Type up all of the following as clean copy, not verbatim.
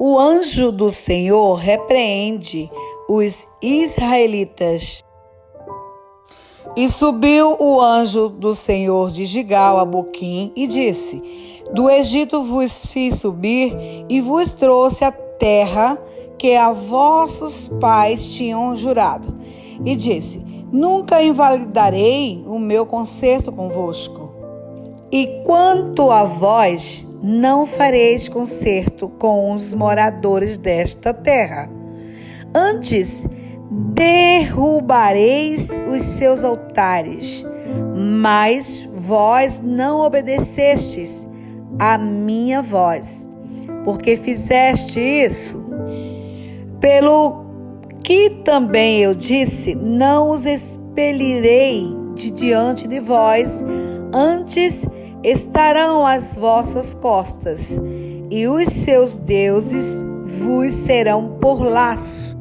O anjo do Senhor repreende os israelitas. E subiu o anjo do Senhor de Gigal a Boquim e disse: Do Egito vos fiz subir e vos trouxe a terra que a vossos pais tinham jurado. E disse: Nunca invalidarei o meu concerto convosco. E quanto a vós, não fareis concerto com os moradores desta terra. Antes, derrubareis os seus altares, mas vós não obedecestes à minha voz, porque fizeste isso. Pelo que também eu disse, não os expelirei de diante de vós, antes estarão às vossas costas, e os seus deuses vos serão por laço.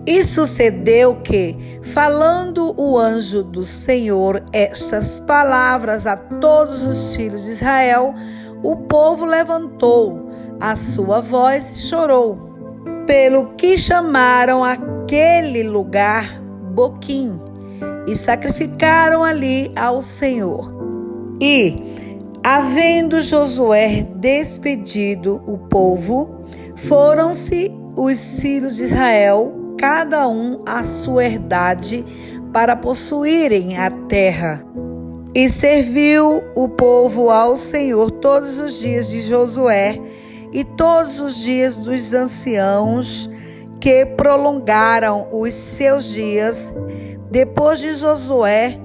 E sucedeu que, falando o anjo do Senhor estas palavras a todos os filhos de Israel, o povo levantou a sua voz e chorou, pelo que chamaram aquele lugar Boquim, e sacrificaram ali ao Senhor. E, havendo Josué despedido o povo, foram-se os filhos de Israel, cada um a sua herdade, para possuírem a terra. E serviu o povo ao Senhor todos os dias de Josué e todos os dias dos anciãos que prolongaram os seus dias depois de Josué,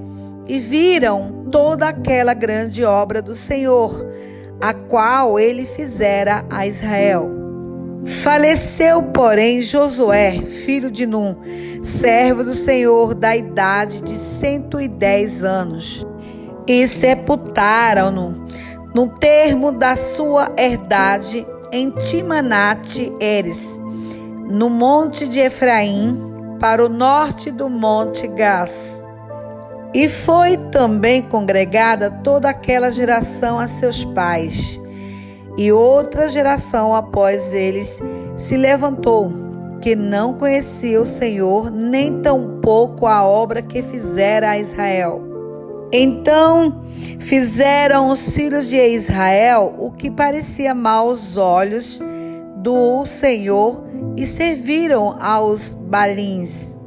e viram toda aquela grande obra do Senhor, a qual ele fizera a Israel. Faleceu, porém, Josué, filho de Num, servo do Senhor, da idade de 110 anos. E sepultaram-no no termo da sua herdade em Timanate-Heres, no monte de Efraim, para o norte do monte Gás. E foi também congregada toda aquela geração a seus pais. E outra geração após eles se levantou, que não conhecia o Senhor, nem tampouco a obra que fizera a Israel. Então fizeram os filhos de Israel o que parecia mal aos olhos do Senhor, e serviram aos Balins.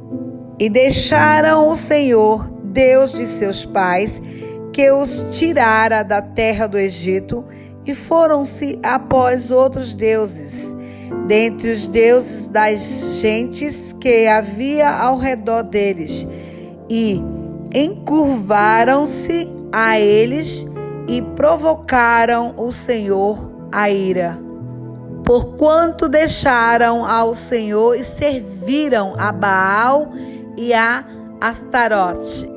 E deixaram o Senhor, Deus de seus pais, que os tirara da terra do Egito, e foram-se após outros deuses, dentre os deuses das gentes que havia ao redor deles, e encurvaram-se a eles e provocaram o Senhor a ira. Porquanto deixaram ao Senhor e serviram a Baal e a Astarote,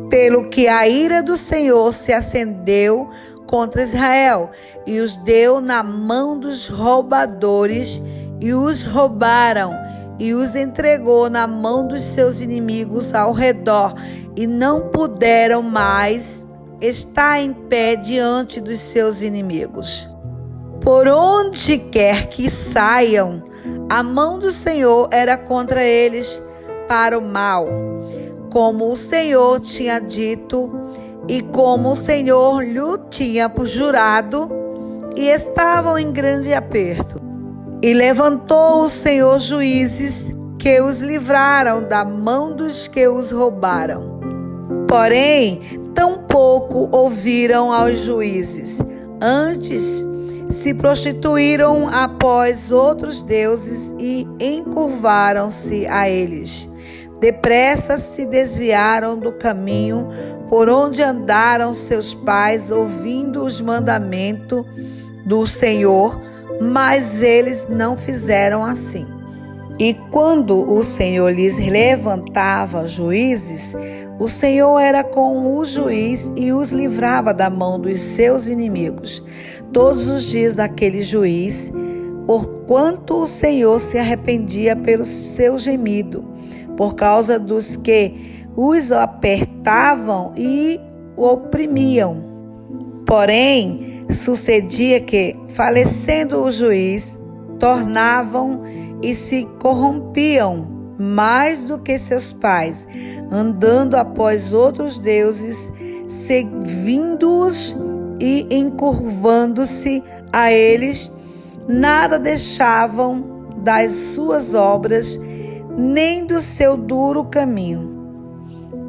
pelo que a ira do Senhor se acendeu contra Israel, e os deu na mão dos roubadores, e os roubaram, e os entregou na mão dos seus inimigos ao redor, e não puderam mais estar em pé diante dos seus inimigos. Por onde quer que saiam, a mão do Senhor era contra eles para o mal, como o Senhor tinha dito e como o Senhor lhe tinha jurado, e estavam em grande aperto. E levantou o Senhor juízes que os livraram da mão dos que os roubaram. Porém, tampouco ouviram aos juízes, antes se prostituíram após outros deuses e encurvaram-se a eles. Depressa se desviaram do caminho por onde andaram seus pais, ouvindo os mandamentos do Senhor, mas eles não fizeram assim. E quando o Senhor lhes levantava juízes, o Senhor era com o juiz e os livrava da mão dos seus inimigos todos os dias daquele juiz, porquanto o Senhor se arrependia pelo seu gemido, por causa dos que os apertavam e o oprimiam. Porém, sucedia que, falecendo o juiz, tornavam e se corrompiam mais do que seus pais, andando após outros deuses, servindo-os e encurvando-se a eles, nada deixavam das suas obras, nem do seu duro caminho.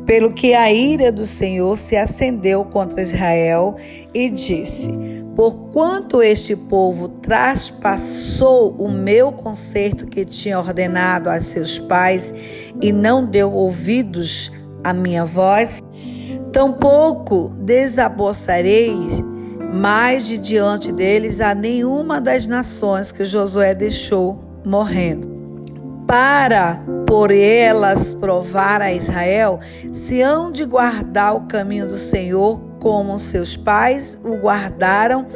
Pelo que a ira do Senhor se acendeu contra Israel e disse: porquanto este povo traspassou o meu concerto que tinha ordenado a seus pais e não deu ouvidos à minha voz, tampouco desabossarei mais de diante deles a nenhuma das nações que Josué deixou morrendo, para por elas provar a Israel se hão de guardar o caminho do Senhor como seus pais o guardaram,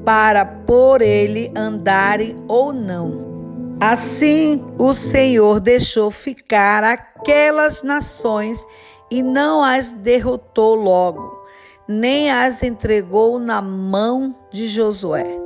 para por ele andarem ou não. Assim o Senhor deixou ficar aquelas nações e não as derrotou logo, nem as entregou na mão de Josué.